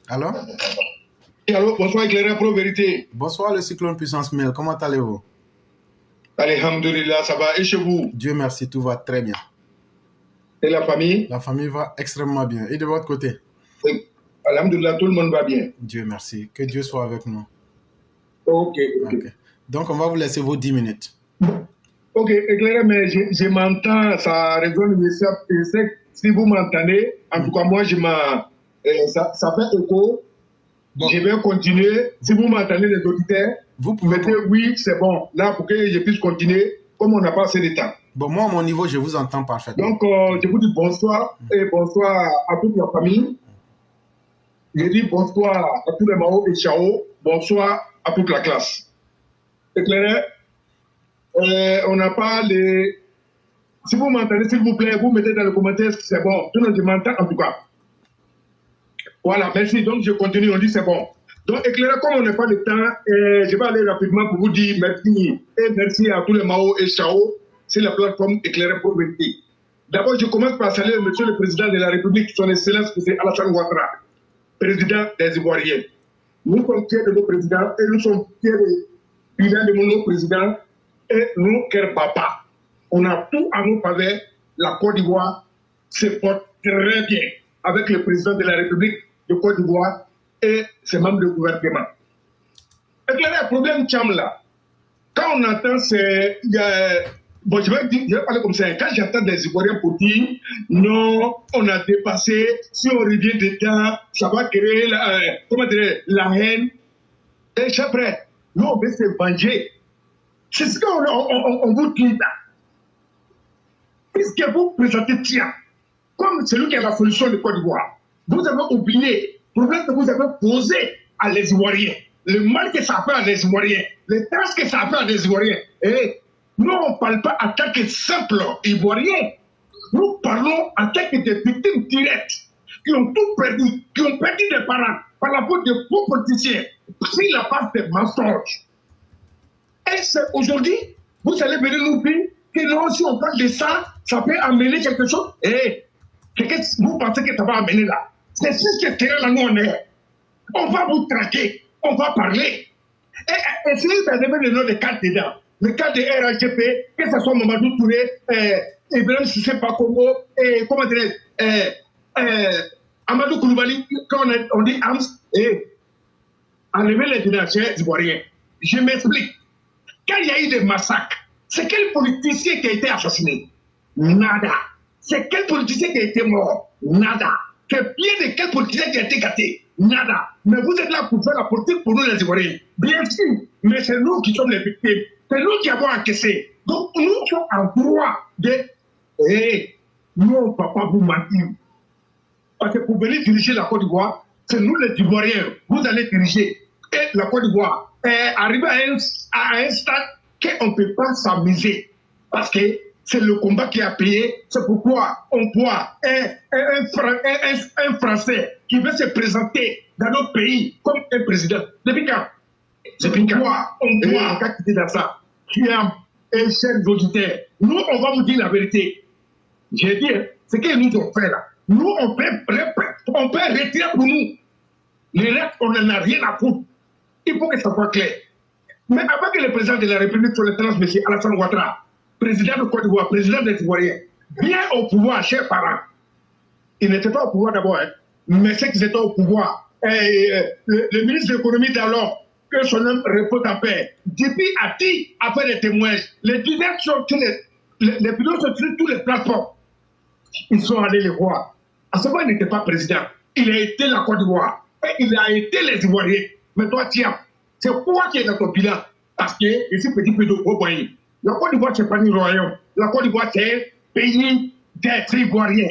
Allô? Allô, bonsoir éclaireur pro vérité. Bonsoir le cyclone puissance 1000, comment allez-vous? Alhamdulillah, ça va. Et chez vous? Dieu merci, tout va très bien. Et la famille? La famille va extrêmement bien. Et de votre côté? Alhamdulillah, tout le monde va bien. Dieu merci. Que Dieu soit avec nous. Ok. Donc, on va vous laisser vos 10 minutes. Ok, éclaireur, mais je m'entends, ça résonne. Je sais si vous m'entendez. En tout cas, moi, ça fait écho. Bon. Je vais continuer. Si vous m'entendez, les auditeurs, vous pouvez mettez oui, c'est bon. Là, pour que je puisse continuer, comme on n'a pas assez de temps. Bon, moi, à mon niveau, je vous entends parfaitement. Donc, je vous dis bonsoir et bonsoir à toute la famille. Je dis bonsoir à tous les Mao et Chao. Bonsoir à toute la classe. Éclairé, on n'a pas les... Si vous m'entendez, s'il vous plaît, vous mettez dans les commentaires, c'est bon. Tout le monde m'entend en tout cas. Voilà, merci. Donc, je continue, on dit c'est bon. Donc, éclairé, comme on n'a pas de temps, je vais aller rapidement pour vous dire merci. Et merci à tous les Mao et Chao. C'est la plateforme éclairée pour vérité. D'abord, je commence par saluer Monsieur le Président de la République, son Excellence, M. Alassane Ouattara, Président des Ivoiriens. Nous sommes fiers de nos présidents et nous sommes fiers de nos présidents et nous, Kerbapa. On a tout à nos faveurs. La Côte d'Ivoire se porte très bien avec le président de la République de Côte d'Ivoire et ses membres du gouvernement. Et quel est le problème, Tcham, là? Quand on entend ces... Bon, je vais parler comme ça. Quand j'entends des Ivoiriens pour dire non, on a dépassé, si on revient dedans, ça va créer la haine. Et après, nous, on veut se venger. C'est ce qu'on vous dit là. Puisque vous présentez Tia comme celui qui a la solution de Côte d'Ivoire, vous avez oublié le problème que vous avez posé à les Ivoiriens, le mal que ça fait à les Ivoiriens, les tâches que ça fait à les Ivoiriens. Et nous, on ne parle pas en tant que simple Ivoirien. Nous parlons en tant que des victimes directes qui ont tout perdu, qui ont perdu des parents par la faute de faux politiciens, pris la base des mensonges. Et c'est aujourd'hui, vous allez venir nous dire que non, si on parle de ça, ça peut amener quelque chose. Et vous pensez que ça va amener là? C'est ce que terrain là, nous on est. On va vous traquer, on va parler. Et essayez de donner le nom de cadre dedans. Le cas de RHGP, que ce soit Mamadou Touré, Ibrahim Sissé Pakongo, et comment dire, Amadou Koulibaly, quand on dit AMS, et enlever les financiers ivoiriens. Je m'explique. Quand il y a eu des massacres, c'est quel politicien qui a été assassiné? Nada. C'est quel politicien qui a été mort? Nada. C'est bien de quel politicien qui a été gâté? Nada. Mais vous êtes là pour faire la politique pour nous les Ivoiriens. Bien sûr, mais c'est nous qui sommes les victimes. C'est nous qui avons encaissé. Donc nous sommes en droit de... nous, on ne va pas vous mentir. Parce que pour venir diriger la Côte d'Ivoire, c'est nous les Ivoiriens. Vous allez diriger. Et la Côte d'Ivoire est arrivée à un stade qu'on ne peut pas s'amuser. Parce que c'est le combat qui a payé. C'est pourquoi on voit un Français qui veut se présenter dans notre pays comme un président. Depuis quand? C'est pourquoi on voit quand tu es dans ça. Tu es un chef auditeurs. Nous, on va vous dire la vérité. J'ai dit, ce qu'ils nous ont fait là. Nous, on peut retirer pour nous. Les reste, on n'en a rien à foutre. Il faut que ça soit clair. Mais avant que le président de la République, son Excellence, M. Alassane Ouattara, président de Côte d'Ivoire, président des Ivoiriens, vient au pouvoir, chers parents. Il n'était pas au pouvoir d'abord, hein, mais c'est qu'ils étaient au pouvoir. Le ministre de l'économie d'alors, que son homme repose en paix, depuis a dit, après les témoignages, les divers sont tous les vidéos sont sur toutes les plateformes. Ils sont allés les voir. À ce moment, il n'était pas président. Il a été la Côte d'Ivoire. Et il a été les Ivoiriens. Mais toi, tiens, c'est quoi qui est dans ton bilan? Parce que, ici, petit peu de gros moyens. La Côte d'Ivoire, c'est pas un royaume. La Côte d'Ivoire, c'est un pays d'être Ivoiriens.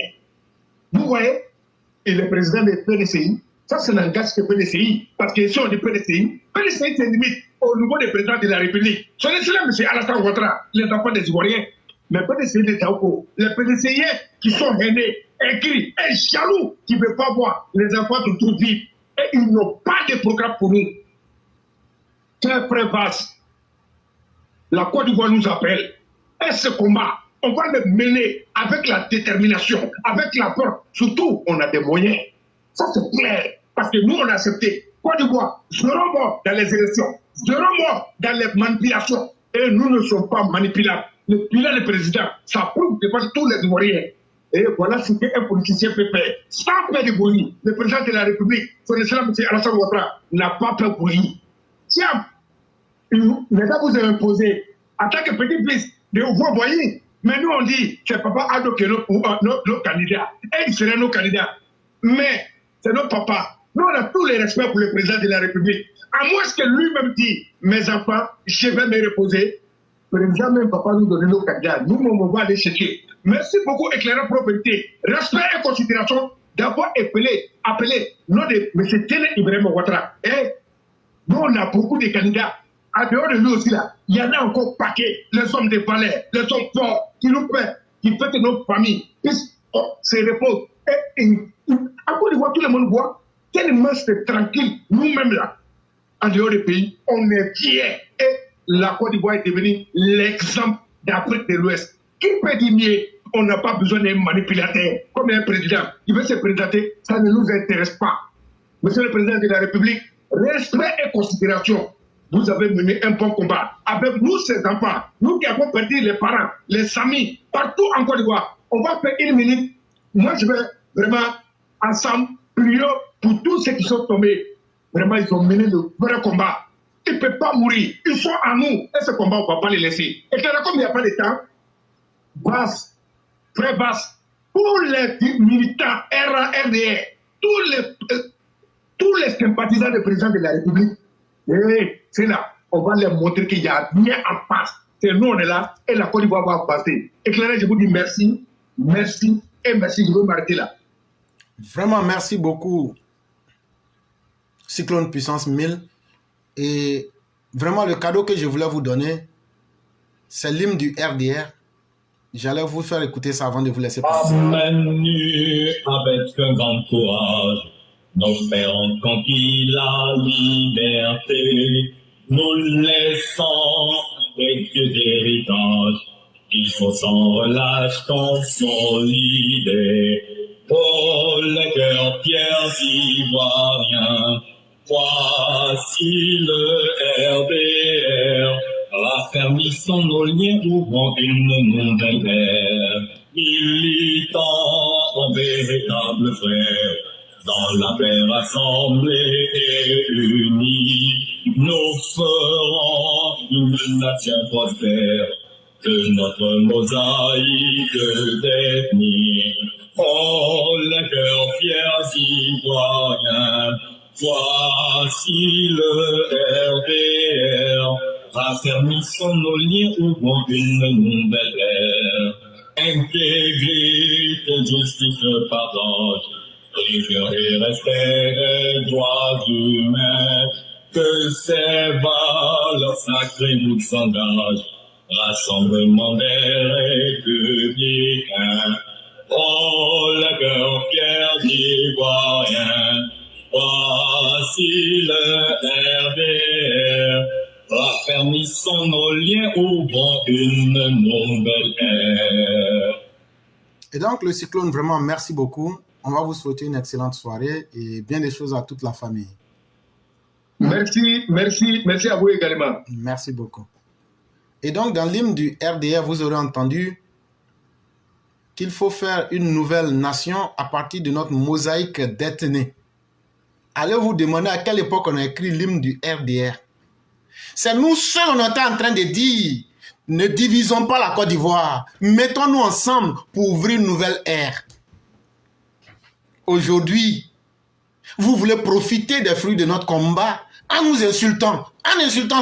Vous voyez? Et le président des PDCI, ça, c'est langage que PDCI. Parce que si on dit PDCI, PDCI, c'est limite au niveau des présidents de la République. Son excellence, M. Alassane Ouattara, les enfants des Ivoiriens. Mais PDCI des Taoko, les PDCI qui sont hainés, écrits, et jaloux, qui ne veulent pas voir les enfants de toute vie. Et ils n'ont pas de programme pour nous. Très très vaste. La Côte d'Ivoire nous appelle. Et ce combat, on va le mener avec la détermination, avec la force. Surtout, on a des moyens. Ça, c'est clair. Parce que nous, on a accepté. Côte d'Ivoire seront morts dans les élections, seront morts dans les manipulations. Et nous ne sommes pas manipulables. Le bilan du président, ça prouve devant tous les Ivoiriens. Et voilà ce qu'un politicien peut faire. Sans faire de bruit, le président de la République, son excellence M. Alassane Ouattara, n'a pas fait bruit. Tiens, l'État vous a imposé, en tant que petit-fils, de vous voyez. Mais nous, on dit, c'est Papa Ado qui est nos candidats. Et il serait nos candidats. Mais c'est nos papas. Nous, on a tous les respects pour le président de la République. À moins que lui-même dit, mes enfants, je vais me reposer. Le président, même papa, nous donne nos candidats. Nous, on va aller chercher. Merci beaucoup, éclairant propriété. Respect et considération d'avoir appelé nom de M. Télé Ibrahim Ouattara. Et nous, on a beaucoup de candidats. À dehors de nous aussi, là, il y en a encore paquet. Les hommes de palais, les hommes forts, qui nous paient, qui font que nos familles puissent se reposer. Et à Côte d'Ivoire, tout le monde voit tellement c'est tranquille. Nous-mêmes, là, en dehors du pays, on est fiers. Et la Côte d'Ivoire est devenue l'exemple d'Afrique de l'Ouest. Qui peut dire mieux? On n'a pas besoin d'un manipulateur comme un président. Il veut se présenter, ça ne nous intéresse pas. Monsieur le président de la République, respect et considération. Vous avez mené un bon combat. Avec nous, ces enfants, nous qui avons perdu les parents, les amis, partout en Côte d'Ivoire, on va faire une minute. Moi, je vais vraiment, ensemble, prier pour tous ceux qui sont tombés. Vraiment, ils ont mené le vrai combat. Ils ne peuvent pas mourir. Ils sont à nous. Et ce combat, on ne va pas les laisser. Et comme il n'y a pas de temps, basse, très basse, pour les militants RDR, tous les sympathisants du président de la République, c'est là, on va leur montrer qu'il y a rien en face. C'est nous, on est là, et la Côte d'Ivoire va passer. Éclairé, je vous dis merci, merci, et merci, je vais m'arrêter là. Vraiment, merci beaucoup, Cyclone Puissance 1000. Et vraiment, le cadeau que je voulais vous donner, c'est l'hymne du RDR. J'allais vous faire écouter ça avant de vous laisser passer. Manu, avec un grand courage, nos pères ont conquis la liberté, nous laissons précieux héritage, qu'il faut sans relâche consolider. Pour les cœurs fiers ivoiriens, voici le RDR. Raffermissons nos liens, ouvrons une nouvelle ère. Militants en véritable frère, dans la paix rassemblée et unie, nous ferons une nation prospère, que notre mosaïque d'ethnie. Oh, les cœurs fiers ivoiriens, voici le RDR. Raffermissons nos liens, ouvrons une nouvelle ère. Intégrité, justice, partage, rigueur et respect des droits humains, que ces valeurs sacrées nous s'engagent, rassemblement des républicains. Oh, le cœur fier d'Ivoiriens, voici le RDR. Raffermissons nos liens, ouvrons une nouvelle ère. Et donc, le Cyclone, vraiment, merci beaucoup. On va vous souhaiter une excellente soirée et bien des choses à toute la famille. Merci, merci, merci à vous également. Merci beaucoup. Et donc, dans l'hymne du RDR, vous aurez entendu qu'il faut faire une nouvelle nation à partir de notre mosaïque d'ethnie. Allez vous demander à quelle époque on a écrit l'hymne du RDR. C'est nous seuls, on était en train de dire, ne divisons pas la Côte d'Ivoire, mettons-nous ensemble pour ouvrir une nouvelle ère. Aujourd'hui, vous voulez profiter des fruits de notre combat en nous insultant,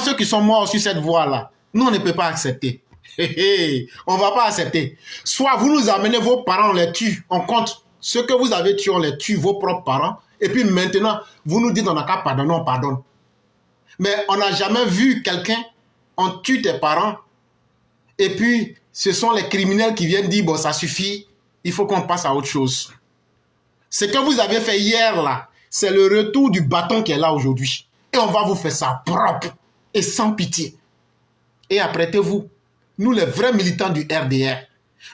ceux qui sont morts sur cette voie-là. Nous, on ne peut pas accepter. On ne va pas accepter. Soit vous nous amenez vos parents, on les tue, on compte ce que vous avez tué, on les tue, vos propres parents, et puis maintenant, vous nous dites on n'a qu'à pardonner, on pardonne. Mais on n'a jamais vu quelqu'un, on tue tes parents, et puis ce sont les criminels qui viennent dire, bon, ça suffit, il faut qu'on passe à autre chose. Ce que vous avez fait hier, là, c'est le retour du bâton qui est là aujourd'hui. Et on va vous faire ça propre et sans pitié. Et apprêtez-vous, nous les vrais militants du RDR,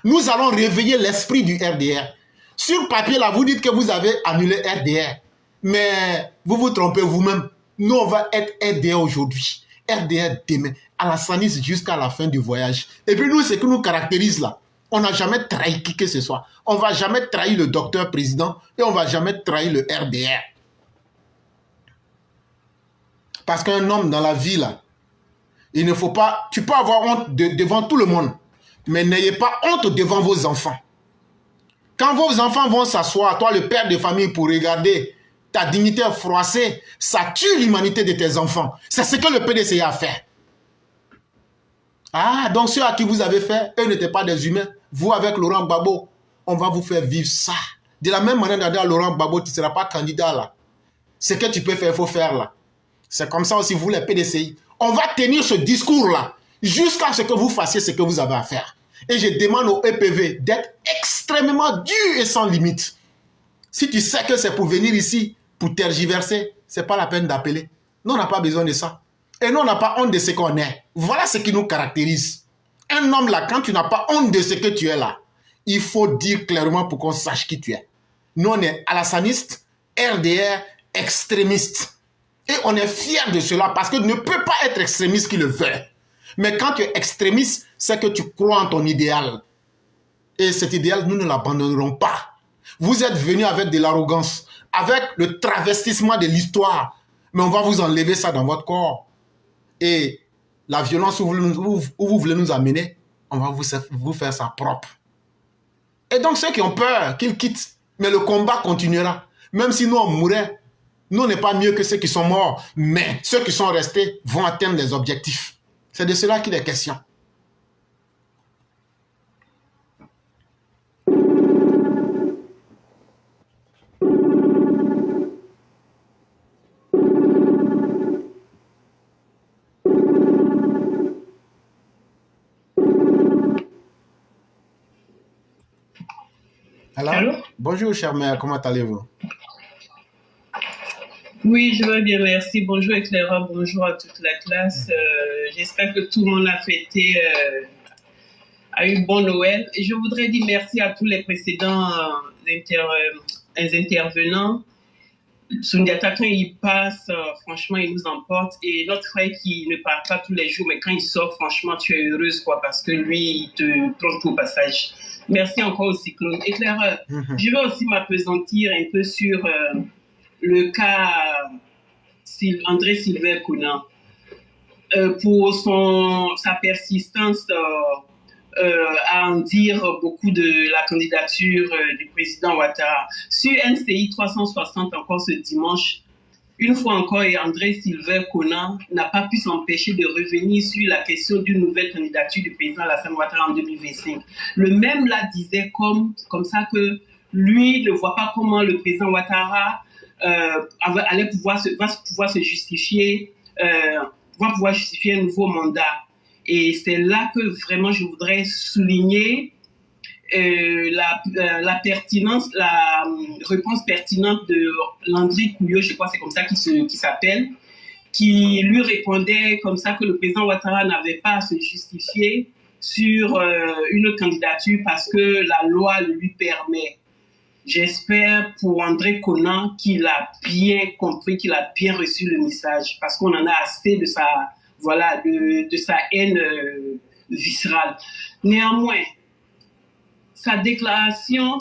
nous allons réveiller l'esprit du RDR. Sur papier, là, vous dites que vous avez annulé RDR. Mais vous vous trompez vous-même. Nous, on va être RDR aujourd'hui, RDR demain, Alassanistes jusqu'à la fin du voyage. Et puis nous, ce qui nous caractérise là, on n'a jamais trahi qui que ce soit. On ne va jamais trahir le docteur président et on ne va jamais trahir le RDR. Parce qu'un homme dans la vie là, il ne faut pas... Tu peux avoir honte devant tout le monde, mais n'ayez pas honte devant vos enfants. Quand vos enfants vont s'asseoir, toi le père de famille, pour regarder ta dignité froissée, ça tue l'humanité de tes enfants. C'est ce que le PDCI a fait. Ah, donc ceux à qui vous avez fait, eux n'étaient pas des humains. Vous, avec Laurent Gbagbo, on va vous faire vivre ça. De la même manière, d'ailleurs, Laurent Gbagbo, tu ne seras pas candidat là. Ce que tu peux faire, il faut faire là. C'est comme ça aussi, vous, les PDCI. On va tenir ce discours-là jusqu'à ce que vous fassiez ce que vous avez à faire. Et je demande au EPV d'être extrêmement dur et sans limite. Si tu sais que c'est pour venir ici, pour tergiverser, ce n'est pas la peine d'appeler. Nous, on n'a pas besoin de ça. Et nous, on n'a pas honte de ce qu'on est. Voilà ce qui nous caractérise. Un homme là, quand tu n'as pas honte de ce que tu es là, il faut dire clairement pour qu'on sache qui tu es. Nous, on est alassanistes, RDR, extrémistes. Et on est fiers de cela parce que ne peut pas être extrémiste qui le veut. Mais quand tu es extrémiste, c'est que tu crois en ton idéal. Et cet idéal, nous ne l'abandonnerons pas. Vous êtes venus avec de l'arrogance, avec le travestissement de l'histoire. Mais on va vous enlever ça dans votre corps. Et la violence où vous voulez nous amener, on va vous faire ça propre. Et donc ceux qui ont peur, qu'ils quittent. Mais le combat continuera. Même si nous on mourait, nous on n'est pas mieux que ceux qui sont morts. Mais ceux qui sont restés vont atteindre des objectifs. C'est de cela qu'il est question. Allô? Bonjour, chère mère, comment allez-vous? Oui, je vais bien, merci. Bonjour Éclaireur, bonjour à toute la classe. J'espère que tout le monde a fêté, a eu bon Noël. Et je voudrais dire merci à tous les précédents intervenants. Sundiata, quand il passe, franchement, il nous emporte. Et notre frère qui ne parle pas tous les jours, mais quand il sort, franchement, tu es heureuse, quoi, parce que lui, il te prend au passage. Merci encore au Cyclone. Éclaireur, je vais aussi m'appesantir un peu sur le cas André Sylvain Konan. Pour sa persistance à en dire beaucoup de la candidature du président Ouattara. Sur NCI 360, encore ce dimanche, une fois encore, André Sylvain Konan n'a pas pu s'empêcher de revenir sur la question d'une nouvelle candidature du président Alassane Ouattara en 2025. Le même là disait comme ça que lui ne voit pas comment le président Ouattara va pouvoir se justifier, va pouvoir justifier un nouveau mandat. Et c'est là que vraiment je voudrais souligner la pertinence, la réponse pertinente de Landry Couillot, je crois que c'est comme ça qu'il s'appelle, qui lui répondait comme ça que le président Ouattara n'avait pas à se justifier sur une candidature parce que la loi le lui permet. J'espère pour André Konan qu'il a bien compris, qu'il a bien reçu le message, parce qu'on en a assez de sa haine viscérale. Néanmoins, la déclaration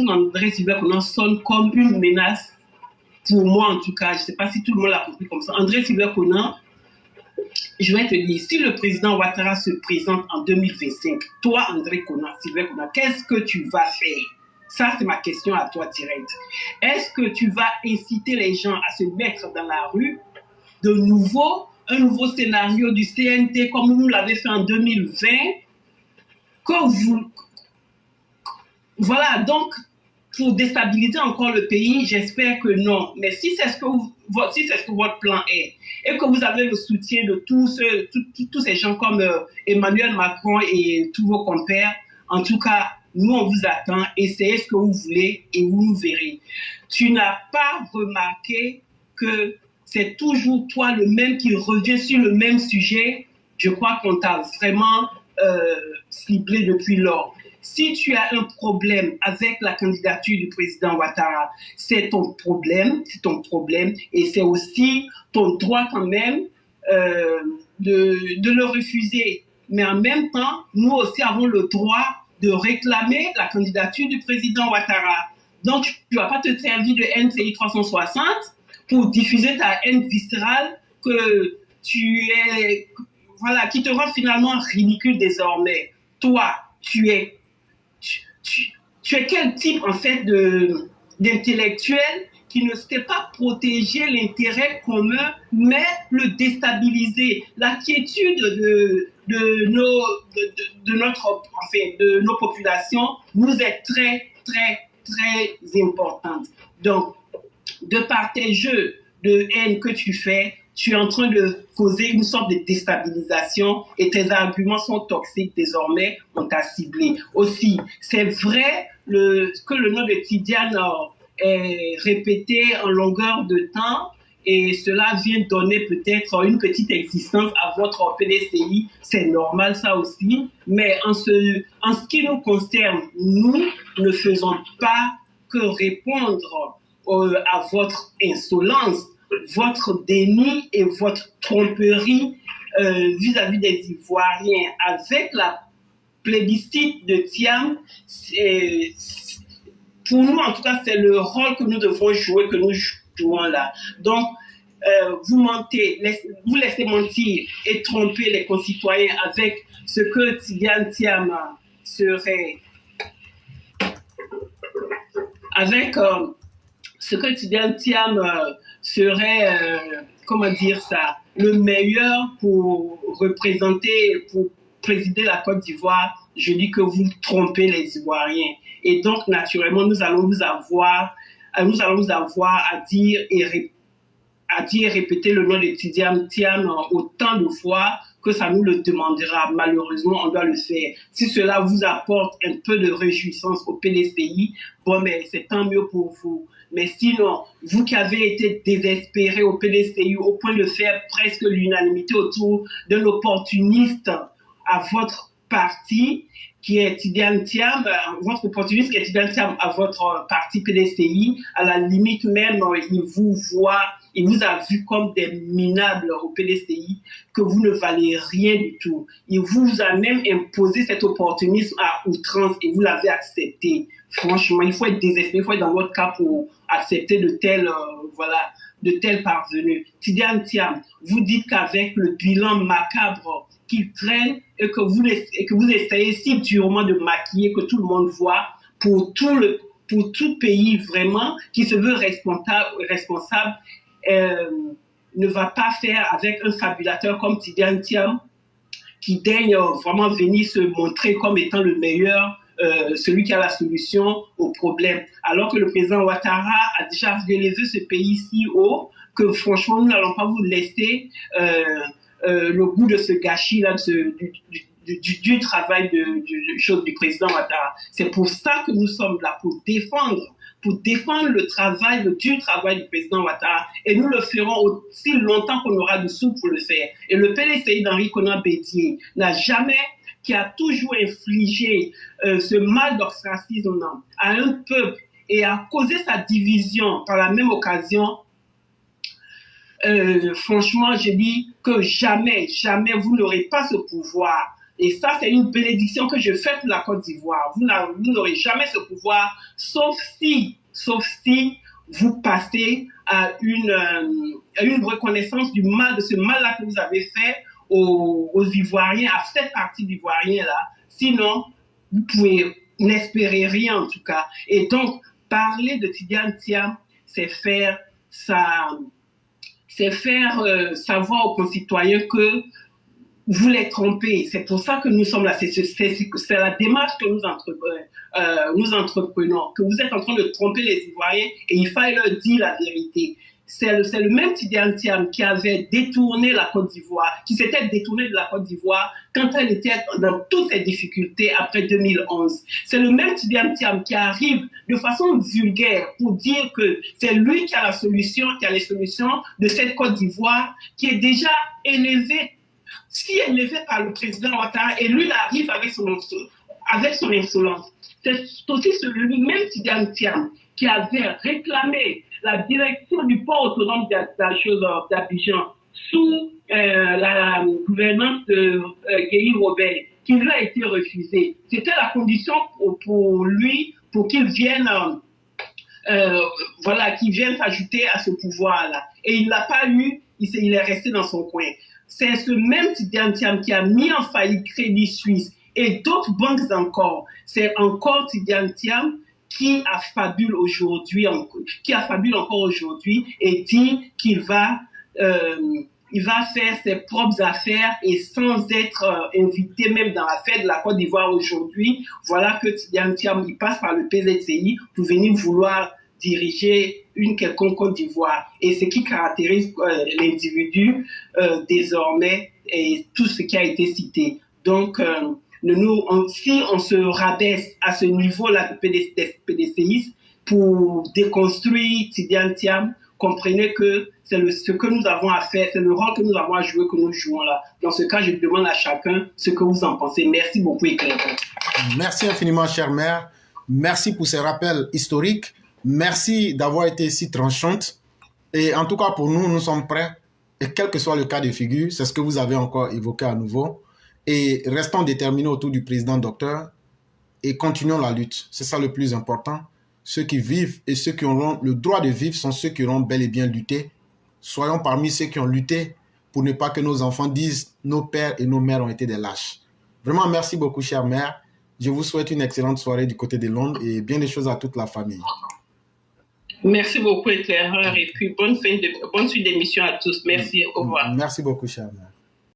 d'André Sylvain Konan sonne comme une menace, pour moi en tout cas. Je ne sais pas si tout le monde l'a compris comme ça. André Sylvain Konan, je vais te dire, si le président Ouattara se présente en 2025, toi, André Sylvain Konan, qu'est-ce que tu vas faire? Ça, c'est ma question à toi directe. Est-ce que tu vas inciter les gens à se mettre dans la rue de nouveau, un nouveau scénario du CNT comme vous l'avez fait en 2020, voilà, donc, pour déstabiliser encore le pays, j'espère que non. Mais si c'est ce que votre plan est, et que vous avez le soutien de tous ces gens comme Emmanuel Macron et tous vos compères, en tout cas, nous, on vous attend. Essayez ce que vous voulez et vous nous verrez. Tu n'as pas remarqué que c'est toujours toi le même qui revient sur le même sujet. Je crois qu'on t'a vraiment ciblé depuis lors. Si tu as un problème avec la candidature du président Ouattara, c'est ton problème, et c'est aussi ton droit quand même de le refuser. Mais en même temps, nous aussi avons le droit de réclamer la candidature du président Ouattara. Donc, tu ne vas pas te servir de NCI 360 pour diffuser ta haine viscérale que qui te rend finalement ridicule désormais. Toi, tu es quel type en fait d'intellectuel qui ne sait pas protéger l'intérêt commun, mais le déstabiliser. La quiétude de nos populations nous est très, très, très importante. Donc, de par tes jeux de haine que tu fais, tu es en train de causer une sorte de déstabilisation et tes arguments sont toxiques désormais, on t'a ciblé. Aussi, c'est vrai que le nom de Tidiane est répété en longueur de temps et cela vient donner peut-être une petite existence à votre PDCI. C'est normal ça aussi, mais en ce qui nous concerne, nous ne faisons pas que répondre à votre insolence, votre déni et votre tromperie vis-à-vis des Ivoiriens. Avec la plébiscite de Thiam, pour nous en tout cas, c'est le rôle que nous devons jouer, que nous jouons là. Donc, vous mentez, vous laissez mentir et tromper les concitoyens avec ce que Tidiane Thiam serait... Avec ce que Tidiane Thiam serait, comment dire ça, le meilleur pour représenter, pour présider la Côte d'Ivoire, je dis que vous trompez les Ivoiriens. Et donc, naturellement, nous allons vous avoir à dire et répéter le nom de Tidiane Thiam autant de fois que ça nous le demandera. Malheureusement, on doit le faire. Si cela vous apporte un peu de réjouissance au PDCI, bon, mais c'est tant mieux pour vous. Mais sinon, vous qui avez été désespéré au PDCI au point de faire presque l'unanimité autour d'un opportuniste à votre parti, qui est Tidiane Thiam, votre opportuniste qui est Tidiane Thiam à votre parti PDCI, à la limite même, il vous a vu comme des minables au PDCI, que vous ne valez rien du tout. Il vous a même imposé cet opportunisme à outrance et vous l'avez accepté. Franchement, il faut être désespéré, il faut être dans votre cas pour accepter de tels parvenus. Tidiane Thiam, vous dites qu'avec le bilan macabre qu'il traîne et que vous essayez si durement de maquiller que tout le monde voit pour tout pays vraiment qui se veut responsable, ne va pas faire avec un fabulateur comme Tidiane Thiam qui daigne vraiment venir se montrer comme étant le meilleur, celui qui a la solution au problème. Alors que le président Ouattara a déjà relevé ce pays si haut que franchement, nous n'allons pas vous laisser le goût de ce gâchis-là, du travail du président Ouattara. C'est pour ça que nous sommes là, pour défendre le dur travail du président Ouattara. Et nous le ferons aussi longtemps qu'on aura du sous pour le faire. Et le PDCI d'Henri Konan Bédié qui a toujours infligé ce mal d'ostracisme à un peuple et a causé sa division par la même occasion, franchement, je dis que jamais, jamais vous n'aurez pas ce pouvoir. Et ça, c'est une bénédiction que je fais pour la Côte d'Ivoire. Vous n'aurez jamais ce pouvoir, sauf si vous passez à une reconnaissance de ce mal-là que vous avez fait aux Ivoiriens, à cette partie d'Ivoiriens-là. Sinon, vous pouvez n'espérer rien en tout cas. Et donc, parler de Tidiane Thiam, c'est faire savoir aux concitoyens que vous les trompez. C'est pour ça que nous sommes là. C'est la démarche que nous entreprenons, que vous êtes en train de tromper les Ivoiriens et il fallait leur dire la vérité. C'est le même Tidiane Thiam qui avait détourné la Côte d'Ivoire, qui s'était détourné de la Côte d'Ivoire quand elle était dans toutes ses difficultés après 2011. C'est le même Tidiane Thiam qui arrive de façon vulgaire pour dire que c'est lui qui a les solutions de cette Côte d'Ivoire qui est déjà élevée par le président Ouattara, et lui il arrive avec avec son insolence. C'est aussi celui même Tidiane Thiam qui avait réclamé la direction du port autonome d'Abidjan sous la gouvernance de Guéhi Robert, qui lui a été refusée. C'était la condition pour lui, pour qu'il vienne, qu'il vienne s'ajouter à ce pouvoir-là. Et il ne l'a pas eu, il est resté dans son coin. C'est ce même Tidiane Thiam qui a mis en faillite Crédit Suisse et d'autres banques encore. C'est encore Tidiane Thiam qui affabule encore aujourd'hui et dit qu'il va faire ses propres affaires et sans être invité même dans la fête de la Côte d'Ivoire aujourd'hui. Voilà que Tidiane Thiam, il passe par le PZCI pour venir vouloir diriger une quelconque Côte d'Ivoire. Et ce qui caractérise l'individu désormais et tout ce qui a été cité. Donc, si on se rabaisse à ce niveau-là de PDCI pour déconstruire Tidiane Thiam, comprenez que c'est ce que nous avons à faire, c'est le rôle que nous avons à jouer, que nous jouons là. Dans ce cas, je demande à chacun ce que vous en pensez. Merci beaucoup, Éclaireur. Merci infiniment, chère mère. Merci pour ces rappels historiques. Merci d'avoir été si tranchante. Et en tout cas, pour nous, nous sommes prêts. Et quel que soit le cas de figure, c'est ce que vous avez encore évoqué à nouveau. Et restons déterminés autour du président docteur et continuons la lutte. C'est ça le plus important. Ceux qui vivent et ceux qui auront le droit de vivre sont ceux qui auront bel et bien lutté. Soyons parmi ceux qui ont lutté pour ne pas que nos enfants disent nos pères et nos mères ont été des lâches. Vraiment, merci beaucoup, chère mère. Je vous souhaite une excellente soirée du côté de Londres et bien des choses à toute la famille. Merci beaucoup, Éclaireur, et puis bonne suite d'émission à tous. Merci, au revoir. Merci beaucoup, chère mère.